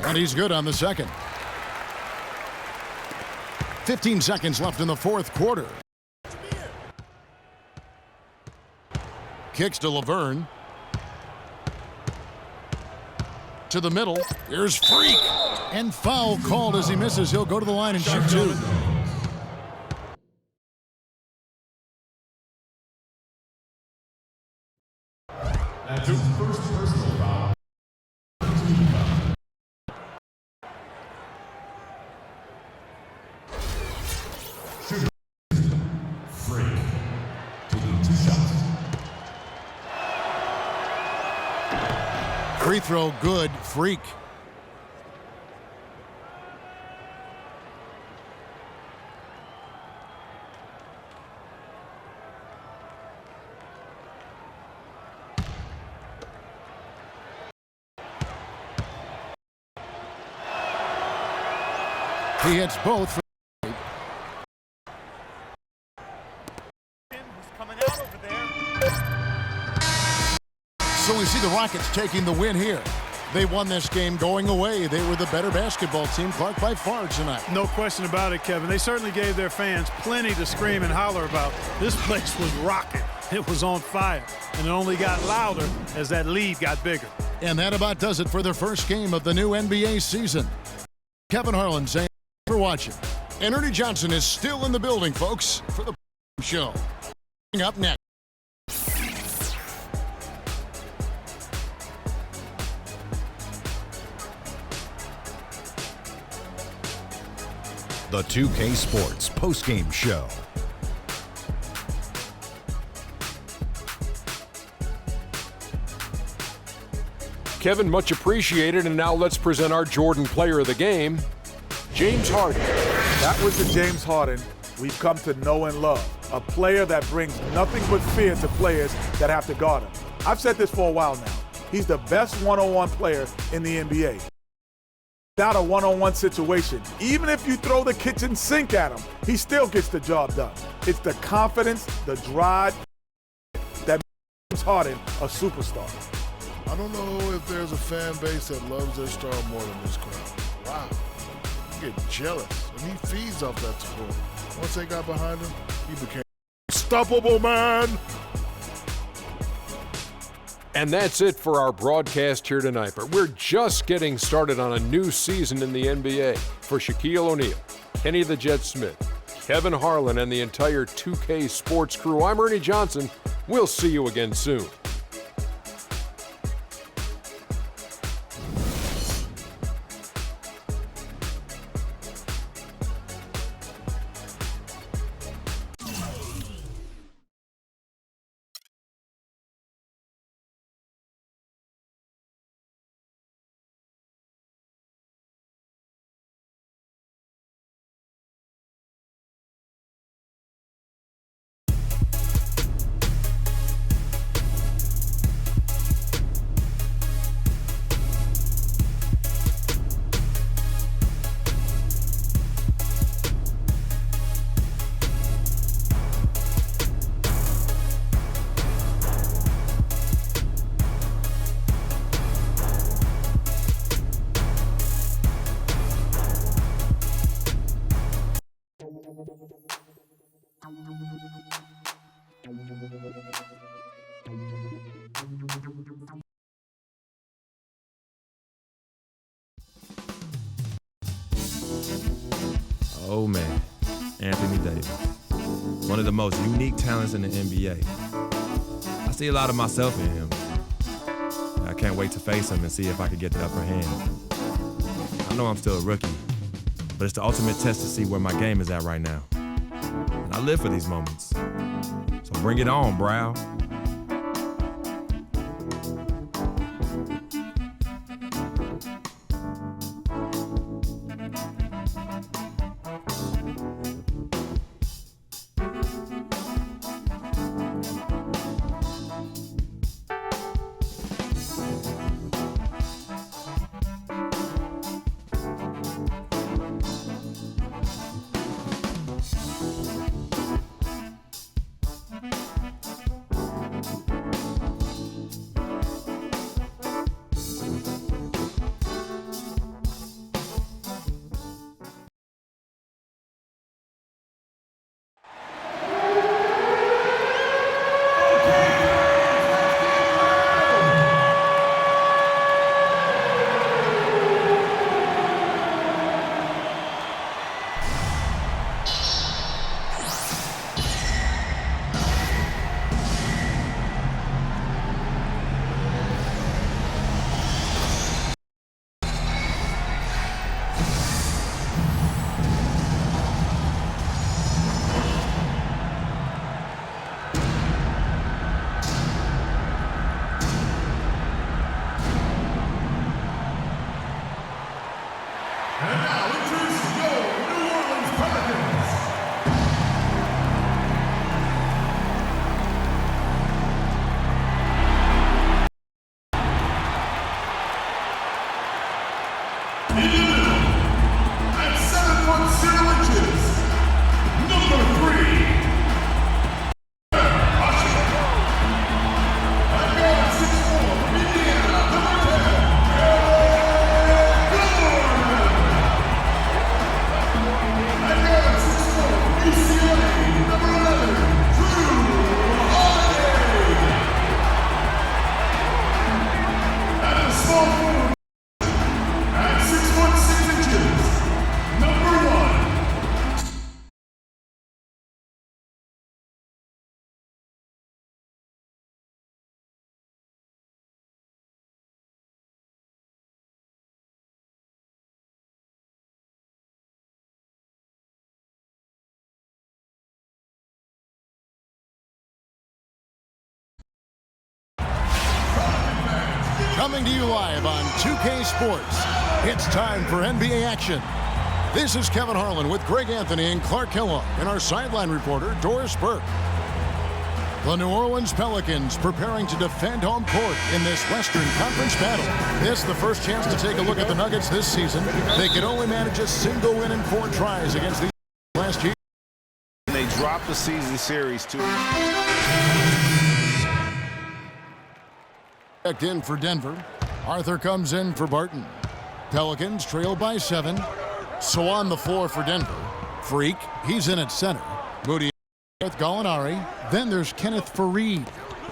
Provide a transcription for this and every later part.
And he's good on the second. 15 seconds left in the fourth quarter. Kicks to Laverne. To the middle. Here's Freak. And foul called as he misses. He'll go to the line and shoot two. That's his first personal foul. Shooter. Freak. Taking 2 shots. Free throw good. Freak. He hits both. He's coming out over there. So we see the Rockets taking the win here. They won this game going away. They were the better basketball team, Clark, by far tonight. No question about it, Kevin. They certainly gave their fans plenty to scream and holler about. This place was rocking. It was on fire, and it only got louder as that lead got bigger. And that about does it for the first game of the new NBA season. Kevin Harlan saying thanks for watching. And Ernie Johnson is still in the building, folks, for the show. Up next. The 2K Sports postgame show. Kevin, much appreciated, and now let's present our Jordan Player of the Game, James Harden. That was the James Harden we've come to know and love. A player that brings nothing but fear to players that have to guard him. I've said this for a while now. He's the best one-on-one player in the NBA. Without a one-on-one situation, even if you throw the kitchen sink at him, he still gets the job done. It's the confidence, the drive that makes Harden a superstar. I don't know if there's a fan base that loves their star more than this crowd. Wow. You get jealous, and he feeds off that support. Once they got behind him, he became unstoppable, man. And that's it for our broadcast here tonight. But we're just getting started on a new season in the NBA. For Shaquille O'Neal, Kenny the Jet Smith, Kevin Harlan, and the entire 2K Sports crew, I'm Ernie Johnson. We'll see you again soon. Oh man, Anthony Davis. One of the most unique talents in the NBA. I see a lot of myself in him. I can't wait to face him and see if I can get the upper hand. I know I'm still a rookie, but it's the ultimate test to see where my game is at right now. And I live for these moments. So bring it on, Brow. Coming to you live on 2K Sports, it's time for NBA action. This is Kevin Harlan with Greg Anthony and Clark Kellogg and our sideline reporter, Doris Burke. The New Orleans Pelicans preparing to defend home court in this Western Conference battle. This the first chance to take a look at the Nuggets this season. They could only manage a single win in 4 tries against the last year. They dropped the season series too. Checked in for Denver. Arthur comes in for Barton. Pelicans trail by 7. So on the floor for Denver. Freak, he's in at center. Moody with Gallinari. Then there's Kenneth Faried.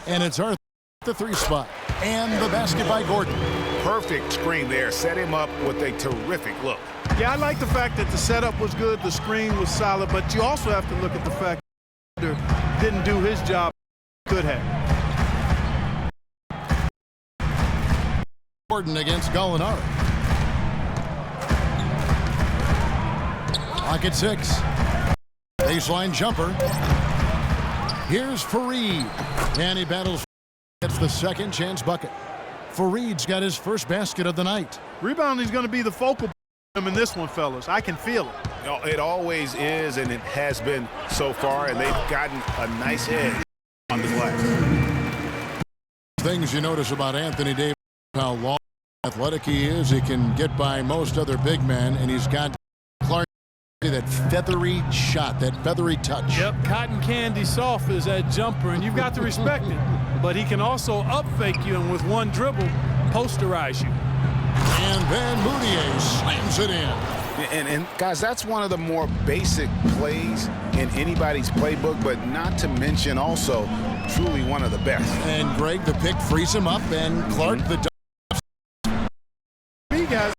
And it's Arthur at the 3 spot. And the basket by Gordon. Perfect screen there. Set him up with a terrific look. Yeah, I like the fact that the setup was good, the screen was solid, but you also have to look at the fact that didn't do his job, could have. Gordon against Gallinari. Clock at 6. Baseline jumper. Here's Faried. And he battles. Gets the second chance bucket. Faried's got his first basket of the night. Rebounding's going to be the focal point in this one, fellas. I can feel it. You know, it always is, and it has been so far, and they've gotten a nice edge on the glass. Things you notice about Anthony Davis, how long athletic he is. He can get by most other big men, and he's got Clark, that feathery shot, that feathery touch. Yep, cotton candy soft is that jumper, and you've got to respect it. But he can also up fake you and with one dribble posterize you. And then Moutier slams it in. And guys, that's one of the more basic plays in anybody's playbook, but not to mention also truly one of the best. And Greg, the pick frees him up, and Clark, the guys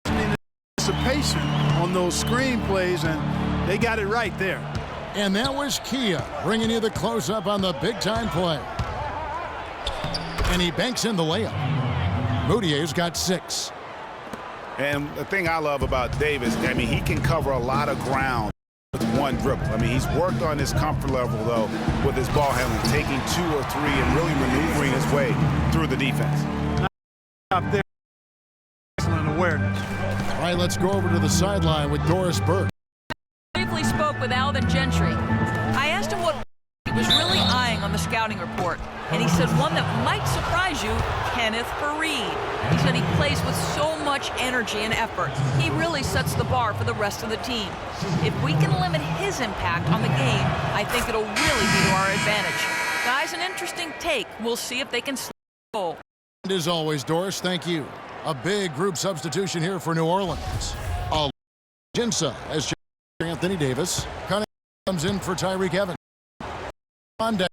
anticipation on those screen plays, and they got it right there. And that was Kia bringing you the close-up on the big-time play. And he banks in the layup. Moutier's got 6. And the thing I love about Davis, I mean, he can cover a lot of ground with one dribble. I mean, he's worked on his comfort level, though, with his ball handling, taking 2 or 3 and really maneuvering his way through the defense. Up there. Excellent awareness. All right, let's go over to the sideline with Doris Burke. Briefly spoke with Alvin Gentry. I asked him what he was really eyeing on the scouting report, and he said one that might surprise you, Kenneth Faried. He said he plays with so much energy and effort. He really sets the bar for the rest of the team. If we can limit his impact on the game, I think it'll really be to our advantage. Guys, an interesting take. We'll see if they can slow the goal. And as always, Doris, thank you. A big group substitution here for New Orleans. Jinsa as Anthony Davis. Cunningham comes in for Tyreek Evans. Monday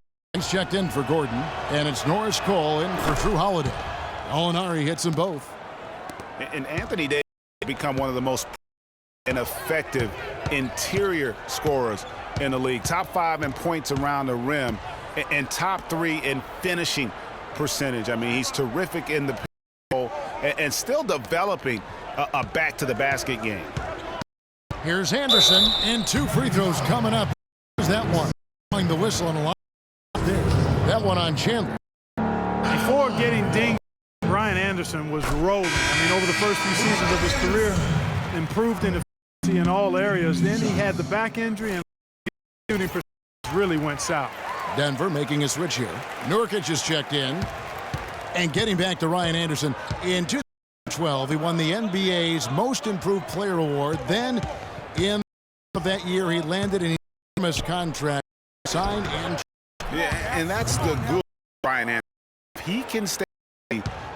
checked in for Gordon, and it's Norris Cole in for Drew Holiday. Gallinari hits them both. And Anthony Davis has become one of the most and effective interior scorers in the league. Top 5 in points around the rim and top 3 in finishing percentage. I mean, he's terrific in the goal and still developing a back-to-the-basket game. Here's Anderson, and 2 free throws coming up. Here's that one. Blowing the whistle and a lot there. That one on Chandler. Before getting dinged, Brian Anderson was rolling. I mean, over the first few seasons of his career, improved in efficiency in all areas. Then he had the back injury, and shooting percentage really went south. Denver making a switch here. Nurkic is checked in. And getting back to Ryan Anderson, in 2012, he won the NBA's Most Improved Player Award. Then, in that year, he landed an enormous contract, signed and... Yeah, and that's the good Brian Anderson. If he can stay,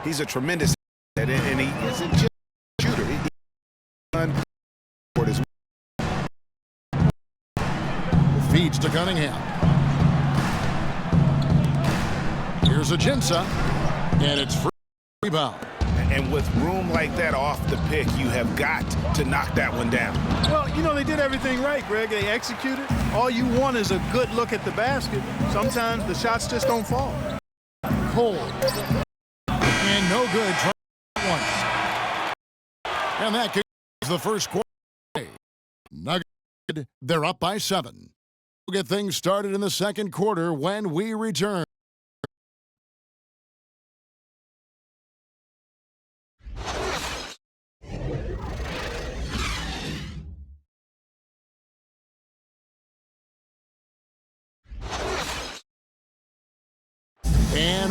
he's a tremendous and he isn't just a shooter. Feeds to Cunningham. Here's a Jinsa, and it's free rebound. And with room like that off the pick, you have got to knock that one down. Well, you know, they did everything right, Greg. They executed. All you want is a good look at the basket. Sometimes the shots just don't fall. Cole. And no good. Try once. And that concludes the first quarter. Nuggets, they're up by 7. We'll get things started in the second quarter when we return.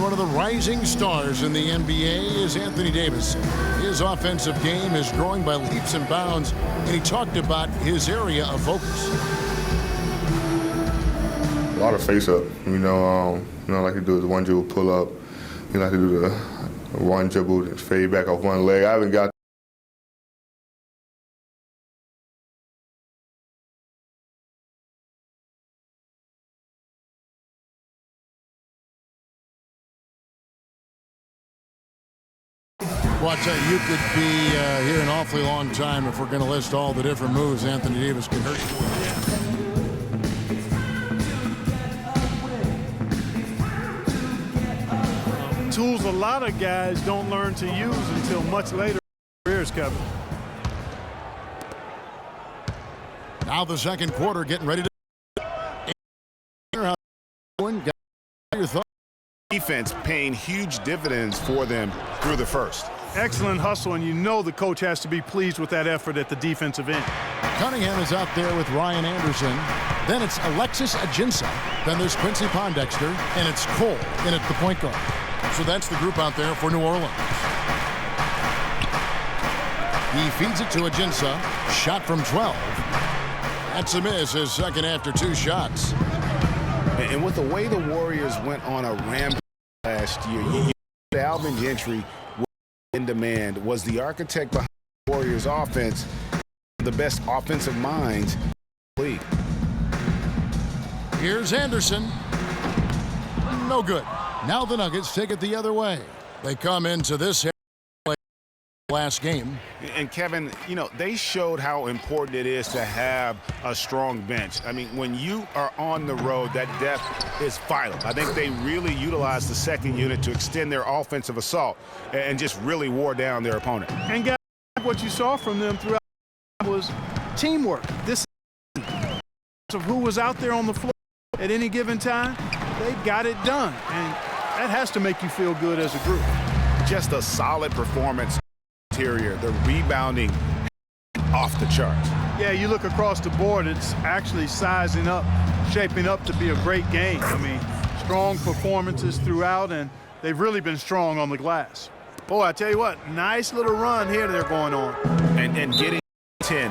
one of the rising stars in the NBA is Anthony Davis. His offensive game is growing by leaps and bounds, and he talked about his area of focus. A lot of face-up, like to do the one dribble pull-up. You like to do the one dribble and fade back off one leg. I haven't got. Well, I tell you, you could be here an awfully long time if we're going to list all the different moves Anthony Davis can hurt you with. Tools a lot of guys don't learn to use until much later in their careers, Kevin. Now the second quarter getting ready to. Defense paying huge dividends for them through the first. Excellent hustle, and you know the coach has to be pleased with that effort at the defensive end. Cunningham is out there with Ryan Anderson. Then it's Alexis Ajinça. Then there's Quincy Pondexter, and it's Cole in at the point guard. So that's the group out there for New Orleans. He feeds it to Ajinça. Shot from 12. That's a miss, his second after 2 shots. And with the way the Warriors went on a rampage last year, Alvin Gentry in demand, was the architect behind the Warriors offense, the best offensive minds in the league. Here's Anderson. No good. Now the Nuggets take it the other way. They come into this last game. And Kevin, they showed how important it is to have a strong bench. I mean, when you are on the road, that depth is vital. I think they really utilized the second unit to extend their offensive assault and just really wore down their opponent. And guys, what you saw from them throughout was teamwork. This of who was out there on the floor at any given time, they got it done. And that has to make you feel good as a group. Just a solid performance. The rebounding off the charts. Yeah, you look across the board, it's actually sizing up, shaping up to be a great game. I mean, strong performances throughout, and they've really been strong on the glass. Boy, I tell you what, nice little run here they're going on. And getting 10